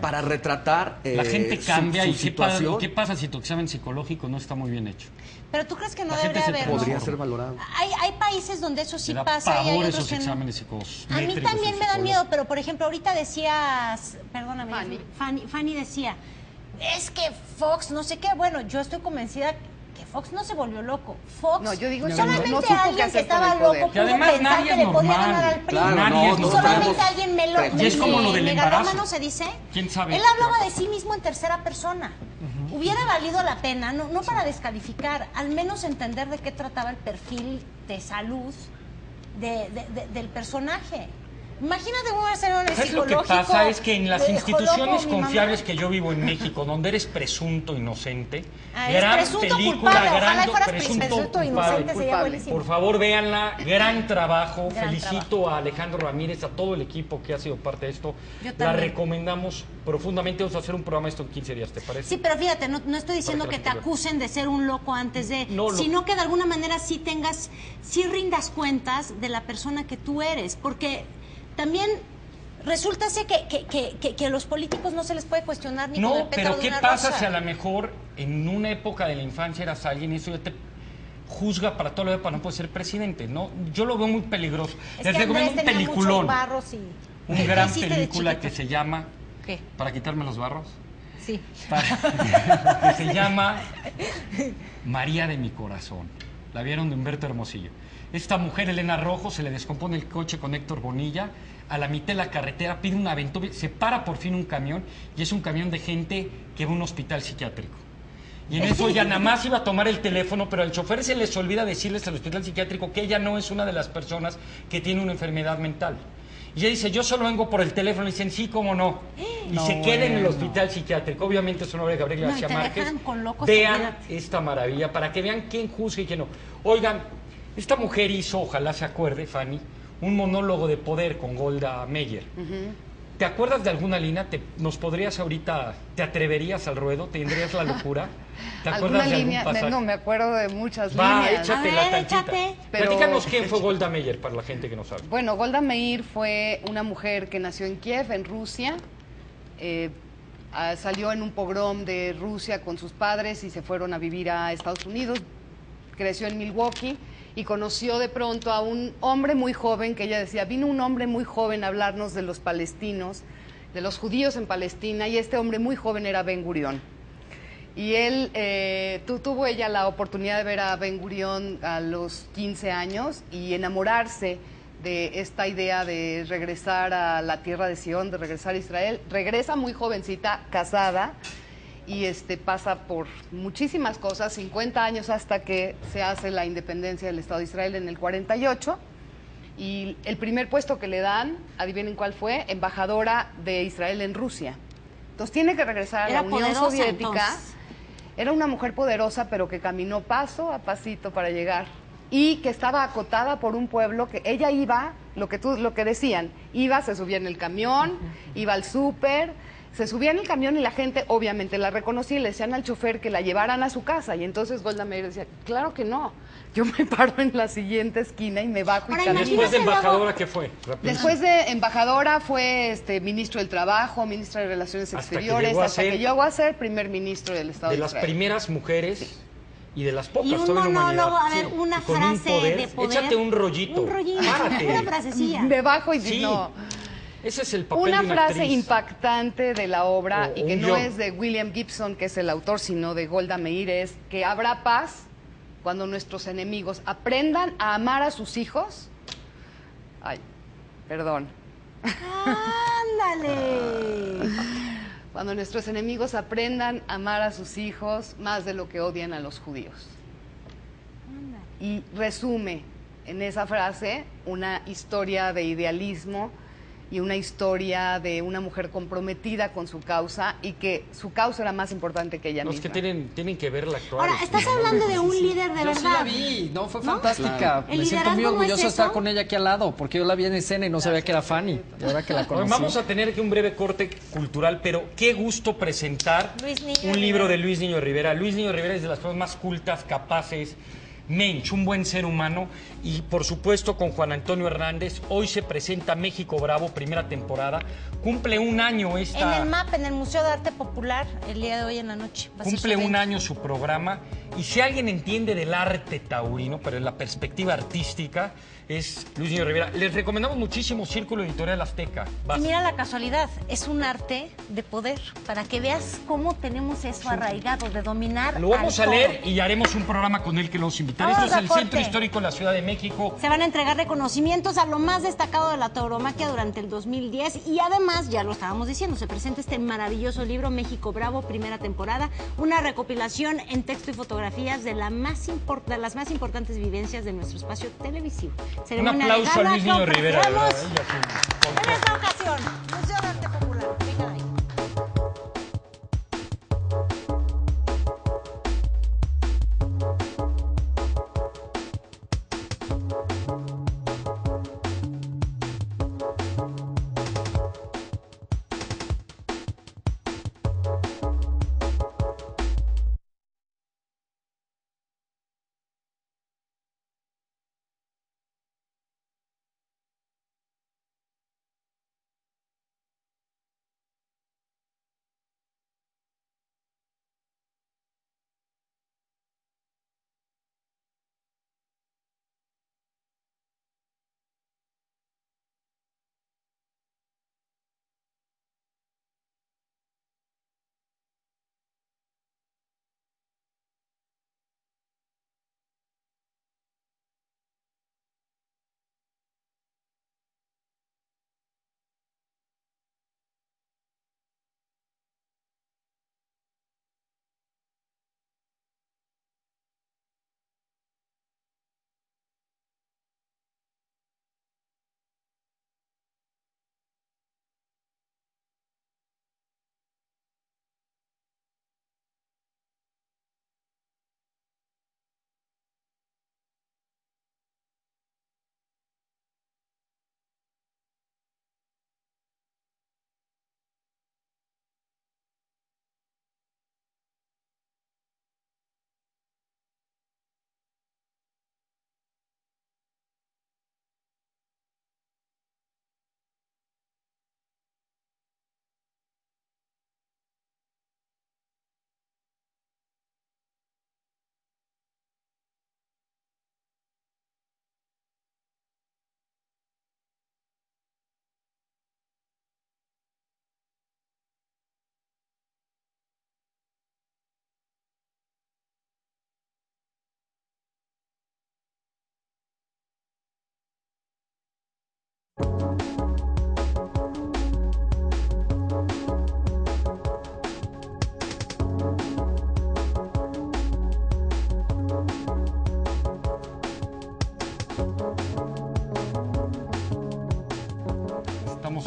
para retratar la gente cambia. su ¿Y situación. qué pasa si tu examen psicológico no está muy bien hecho? Pero tú crees que no La gente debería se haberlo. Podría ser valorado. Hay países donde eso sí Me da pasa y hay pavor otros esos que no. exámenes psicológicos. A mí también me da miedo, pero por ejemplo, ahorita decías, perdóname, Fanny decía, es que Fox, no sé qué, bueno, yo estoy convencida que Fox no se volvió loco. Fox, No, yo digo, solamente no supo qué alguien que hacer con estaba el poder. loco Que pudo además pensar nadie que es le podía normal. ganar al PRI. Claro, Nadie es no, Solamente tenemos alguien Y es como lo del embarazo. megalómano se dice. ¿Quién sabe? Él hablaba de sí mismo en tercera persona. Hubiera valido la pena, no para descalificar, al menos entender de qué trataba el perfil de salud del personaje. Imagínate un escenario ¿Sabes lo que psicológico. pasa? Es que en las de instituciones Jolopo, mi confiables mamá. que yo vivo en México, donde eres presunto inocente, Eres gran presunto película, culpable, ojalá gran fueras presunto presunto inocente, sería culpable. buenísimo. Por favor, véanla, gran trabajo. Gran Felicito a Alejandro Ramírez, a todo el equipo que ha sido parte de esto. Yo La también. recomendamos profundamente. Vamos a hacer un programa esto en 15 días, ¿te parece? Sí, pero fíjate, no estoy diciendo Para que que te la gente vea. acusen de ser un loco antes de, No, sino que de alguna manera sí rindas cuentas de la persona que tú eres, porque también resulta ser que a los políticos no se les puede cuestionar ni con el No, pétalo pero de ¿qué una pasa rosa? si a lo mejor en una época de la infancia eras alguien y eso ya te juzga para todo lo demás para no poder ser presidente? No, yo lo veo muy peligroso. Es Les que recomiendo Andrés un tenía muchos peliculón, barros y... una ¿Qué gran hiciste de película chiquito? que se llama ¿Qué? ¿Para quitarme los barros? Sí. Que se llama María de mi corazón. La vieron de Humberto Hermosillo. Esta mujer, Elena Rojo, se le descompone el coche con Héctor Bonilla, a la mitad de la carretera pide una aventura, se para por fin un camión y es un camión de gente que va a un hospital psiquiátrico. Y en eso ella nada más iba a tomar el teléfono, pero al chofer se les olvida decirles al hospital psiquiátrico que ella no es una de las personas que tiene una enfermedad mental. Y ella dice, yo solo vengo por el teléfono. Y dicen, sí, cómo no. Y se queda en el hospital psiquiátrico. Obviamente es una obra de Gabriel No, y García te Márquez. dejan con locos, Vean olvídate. esta maravilla para que vean quién juzga y quién no. Oigan, esta mujer hizo, ojalá se acuerde, Fanny, un monólogo de poder con Golda Meir. ¿Te acuerdas de alguna línea? ¿Nos podrías ahorita, te atreverías al ruedo? ¿Tendrías la locura? ¿Te acuerdas ¿Alguna de algún línea? pasaje? No, me acuerdo de muchas Va, líneas. échatela A ver, tantita. échate. Pero- Platícanos quién fue Golda Meir para la gente que no sabe. Bueno, Golda Meir fue una mujer que nació en Kiev, en Rusia. Salió en un pogrom de Rusia con sus padres y se fueron a vivir a Estados Unidos. Creció en Milwaukee y conoció de pronto a un hombre muy joven, que ella decía, vino un hombre muy joven a hablarnos de los palestinos, de los judíos en Palestina, y este hombre muy joven era Ben Gurión. Y él, tuvo ella la oportunidad de ver a Ben Gurión a los 15 años y enamorarse de esta idea de regresar a la tierra de Sion, de regresar a Israel. Regresa muy jovencita, casada, y pasa por muchísimas cosas, 50 años hasta que se hace la independencia del Estado de Israel en el 48. Y el primer puesto que le dan, adivinen cuál fue, embajadora de Israel en Rusia. Entonces tiene que regresar a la Era Unión poderosa, Soviética. entonces. Era una mujer poderosa, pero que caminó paso a pasito para llegar y que estaba acotada por un pueblo que ella iba, lo que decían, iba, se subía en el camión, iba al súper, se subía en el camión y la gente obviamente la reconocía y le decían al chofer que la llevaran a su casa. Y entonces Golda Meir decía, claro que no, yo me paro en la siguiente esquina y me bajo Ahora, y camino. Después de Imagínate embajadora, ¿qué fue? Rapidísimo. Después de embajadora fue ministro del Trabajo, ministra de Relaciones Hasta que Exteriores, llegó a hasta ser- que llegó a ser primer ministro del Estado De de las Israel. primeras mujeres y de las pocas Y un todavía en la humanidad. monólogo, a ver, Sí. una Y con un frase de poder. Échate un rollito. Un rollito, Párate. una frasecilla. Me bajo y Sí. no. Ese es el papel Una de una frase actriz. impactante de la obra, O y que un no guión. es de William Gibson, que es el autor, sino de Golda Meir, es que habrá paz cuando nuestros enemigos aprendan a amar a sus hijos. Ay, perdón. Ándale. Cuando nuestros enemigos aprendan a amar a sus hijos más de lo que odian a los judíos. Y resume en esa frase una historia de idealismo y una historia de una mujer comprometida con su causa y que su causa era más importante que ella Los misma. que tienen que verla actuar. Ahora, estás hablando de un líder de Yo verdad. sí la vi, no, fue fantástica. Claro. ¿El Me siento muy liderazgo no orgulloso es de estar eso? con ella aquí al lado, porque yo la vi en escena y no sabía que era Fanny. Y ahora que la Hoy conocí. vamos a tener aquí un breve corte cultural, pero qué gusto presentar Luis Niño un libro Rivera. de Luis Niño Rivera. Luis Niño Rivera es de las personas más cultas, capaces, Mensch, un buen ser humano, y por supuesto con Juan Antonio Hernández. Hoy se presenta México Bravo, primera temporada. Cumple un año esta... En el MAP, en el Museo de Arte Popular, el día de hoy en la noche. Cumple un año su programa, y si alguien entiende del arte taurino, pero en la perspectiva artística, es Luis Niño Rivera. Les recomendamos muchísimo Círculo Editorial Azteca. Y mira la casualidad, es un arte de poder, para que veas cómo tenemos eso arraigado, de dominar. Lo vamos a leer y haremos un programa con él que los invitaré. Esto es el Centro Histórico de la Ciudad de México. Se van a entregar reconocimientos a lo más destacado de la tauromaquia durante el 2010 y además, ya lo estábamos diciendo, se presenta este maravilloso libro México Bravo, primera temporada, una recopilación en texto y fotografías de las más importantes vivencias de nuestro espacio televisivo. Un aplauso a Luis Niño Rivera, ¿verdad? En esta ocasión, Museo de Arte Popular. Venga ahí.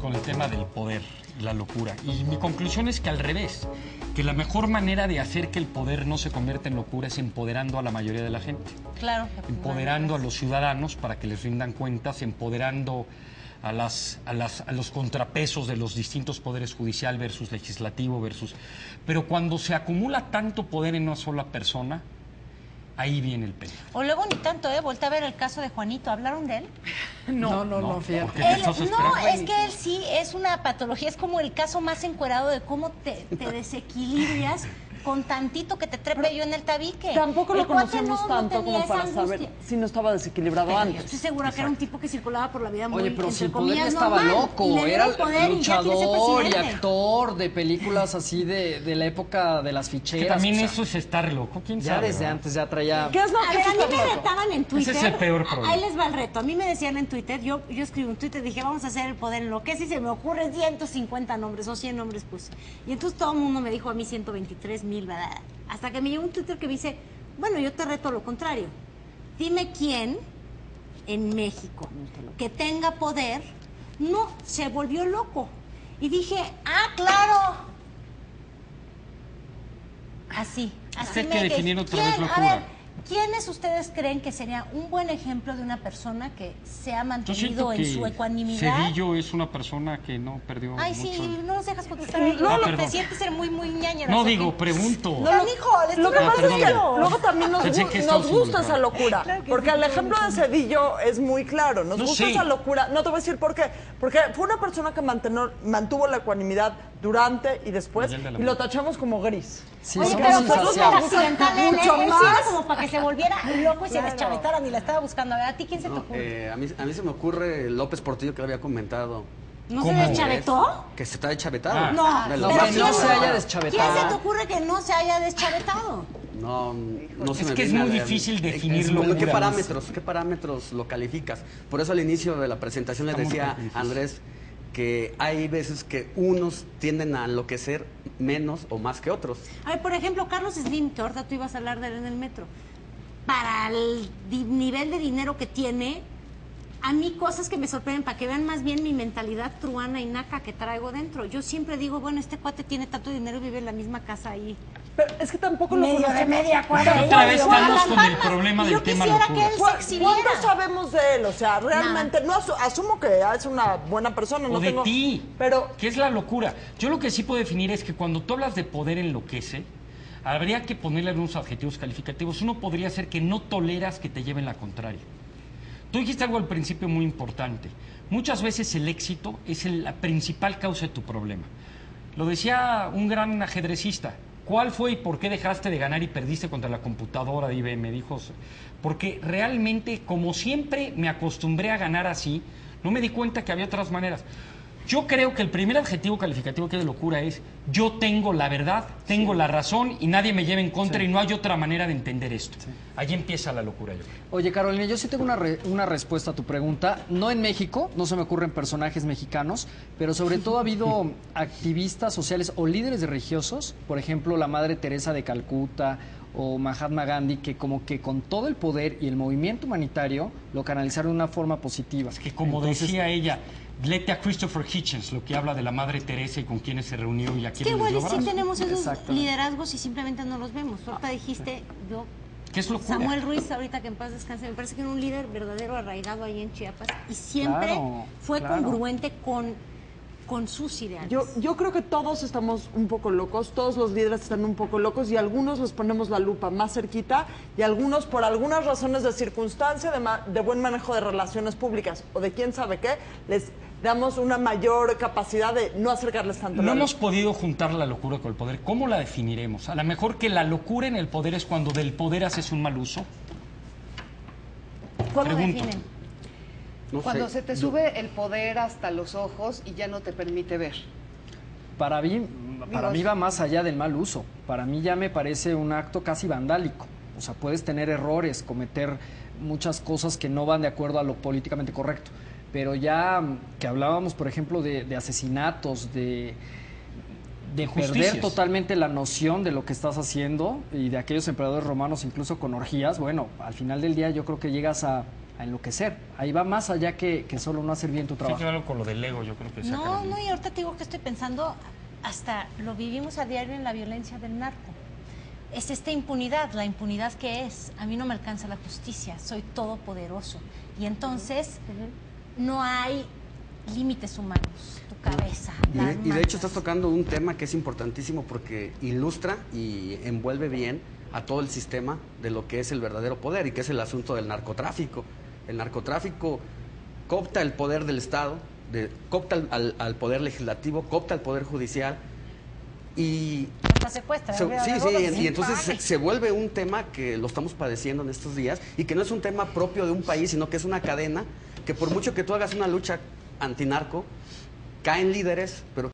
Con el tema del poder, la locura. Y mi conclusión es que al revés, que la mejor manera de hacer que el poder no se convierta en locura es empoderando a la mayoría de la gente. Claro. Empoderando a los ciudadanos para que les rindan cuentas, empoderando a los contrapesos de los distintos poderes judicial versus legislativo versus... Pero cuando se acumula tanto poder en una sola persona, ahí viene el peligro. O luego ni tanto, Voltea a ver el caso de Juanito. ¿Hablaron de él? No, fíjate. ¿Por qué te estás No, esperando? es que él sí es una patología, es como el caso más encuerado de cómo te desequilibras con tantito que te trepe yo en el tabique. Tampoco lo El cuate conocemos tanto tenía como para esa saber angustia. si no estaba desequilibrado Pero yo antes. estoy segura que era un tipo que circulaba por la vida muy, Oye, pero entre sin poder comillas, ya estaba normal. loco. Y le Era dieron poder y ya quiere ser luchador y presidente. actor de películas así de la época de las Que ficheras. también o sea, eso es estar loco, ¿quién ya sabe? desde ¿verdad? antes ya traía... ¿Qué es lo A que ver, a mí está me loco? retaban en Twitter. Ese es el peor problema. Ahí les va el reto. A mí me decían en Twitter, yo escribí un Twitter, dije, vamos a hacer el poder en lo que si se me ocurren 150 nombres o 100 nombres puse. Y entonces todo el mundo me dijo a mí 123,000, ¿verdad? Hasta que me llegó un Twitter que me dice, bueno, yo te reto a lo contrario. Dime quién en México que tenga poder no se volvió loco. Y dije, claro. Así Usted me que quedé. definir otra vez ¿Quién? locura. A ver, ¿Quiénes ustedes creen que sería un buen ejemplo de una persona que se ha Yo mantenido siento en que su ecuanimidad? Cedillo es una persona que no perdió Ay, mucho. sí, no nos dejas contestar. Ah, te perdón. sientes ser muy ñañera. No ¿o qué? digo, pregunto. No, hijo, Lo que pasa es que perdón. luego también Pensé que nos estabas gusta esa involucrado. locura. Claro que Porque sí, el ejemplo de Cedillo es muy claro. Nos No gusta sé. esa locura. No te voy a decir por qué. Porque fue una persona que mantuvo la ecuanimidad durante y después, Miguel de la y lo Madrid. tachamos como gris. Sí, Oye, somos pero pues súper insaciables. accidental, él, Mucho él sí más. era como para que se volviera loco y se Claro. deschavetaran ni la estaba buscando. A ver, ¿a ti quién se te No, ocurre? a mí se me ocurre López Portillo, que lo había comentado. ¿No se ¿cómo? deschavetó? Que se está deschavetado. Ah. No, De no, los pero que ¿quién no se no? haya deschavetado. ¿Quién se te ocurre que no se haya deschavetado? No se Es me que es viene muy a la- difícil definir ¿Qué locura, parámetros lo calificas? Por eso al inicio de la presentación les Está muy decía difícil. Andrés que hay veces que unos tienden a enloquecer menos o más que otros. A ver, por ejemplo, Carlos Slim, que ahorita tú ibas a hablar de él en el metro. Para el nivel de dinero que tiene, a mí cosas que me sorprenden, para que vean más bien mi mentalidad truana y naca que traigo dentro. Yo siempre digo, bueno, este cuate tiene tanto dinero y vive en la misma casa ahí. Pero es que tampoco lo Medio de conocemos. media cuadra. Otra vez Igual, estamos con el Palmas. problema Y del yo tema quisiera locura. que él se exhibiera. ¿Cuánto sabemos de él? O sea, realmente, no asumo que es una buena persona. O no de tengo, ti. Pero ¿Qué es la locura? Yo lo que sí puedo definir es que cuando tú hablas de poder enloquece, habría que ponerle unos adjetivos calificativos. Uno podría ser que no toleras que te lleven la contraria. Tú dijiste algo al principio muy importante. Muchas veces el éxito es la principal causa de tu problema. Lo decía un gran ajedrecista. ¿Cuál fue y por qué dejaste de ganar y perdiste contra la computadora de IBM? Dijo, porque realmente, como siempre me acostumbré a ganar así, no me di cuenta que había otras maneras. Yo creo que el primer adjetivo calificativo que es de locura es yo tengo la verdad, tengo la razón y nadie me lleva en contra y no hay otra manera de entender esto. Allí empieza la locura, yo creo. Oye, Carolina, yo sí tengo una respuesta a tu pregunta. No en México, no se me ocurren personajes mexicanos, pero sobre todo ha habido activistas sociales o líderes religiosos, por ejemplo, la Madre Teresa de Calcuta o Mahatma Gandhi, que como que con todo el poder y el movimiento humanitario lo canalizaron de una forma positiva. Es que como Entonces, decía ella, léete a Christopher Hitchens, lo que habla de la Madre Teresa y con quienes se reunió y a Es que quienes igual les y dio sí abrazo. tenemos esos Exactamente. liderazgos y simplemente no los vemos. Ahorita dijiste, yo, ¿Qué es locura? Samuel Ruiz, ahorita que en paz descanse, me parece que era un líder verdadero arraigado ahí en Chiapas y siempre Claro, fue claro. congruente con sus ideales. yo creo que todos estamos un poco locos, todos los líderes están un poco locos y algunos les ponemos la lupa más cerquita y algunos por algunas razones de circunstancia, de buen manejo de relaciones públicas o de quién sabe qué, les damos una mayor capacidad de no acercarles tanto. No la hemos luz. podido juntar la locura con el poder. ¿Cómo la definiremos? A lo mejor que la locura en el poder es cuando del poder haces un mal uso. ¿Cómo pregunto. definen? No Cuando sé, se te yo- sube el poder hasta los ojos y ya no te permite ver. para mí va más allá del mal uso. Para mí ya me parece un acto casi vandálico. O sea, puedes tener errores, cometer muchas cosas que no van de acuerdo a lo políticamente correcto. Pero ya que hablábamos, por ejemplo, de asesinatos, de perder Injusticias. totalmente la noción de lo que estás haciendo y de aquellos emperadores romanos incluso con orgías, bueno, al final del día yo creo que llegas a enloquecer. Ahí va más allá que solo no hacer bien tu Tiene que trabajo. ver algo con lo del ego, yo creo que sea No, Carolina. no, y ahorita te digo que estoy pensando, hasta lo vivimos a diario en la violencia del narco. Es esta impunidad, la impunidad que es, a mí no me alcanza la justicia, soy todopoderoso. Y entonces no hay límites humanos, tu cabeza. las Y de hecho estás manos. tocando un tema que es importantísimo porque ilustra y envuelve bien a todo el sistema de lo que es el verdadero poder y que es el asunto del narcotráfico. El narcotráfico coopta el poder del Estado, coopta al poder legislativo, coopta al poder judicial y Hasta secuestra. sí, arriba de sí, rodos, y entonces padre. se vuelve un tema que lo estamos padeciendo en estos días y que no es un tema propio de un país, sino que es una cadena que por mucho que tú hagas una lucha antinarco, caen líderes, pero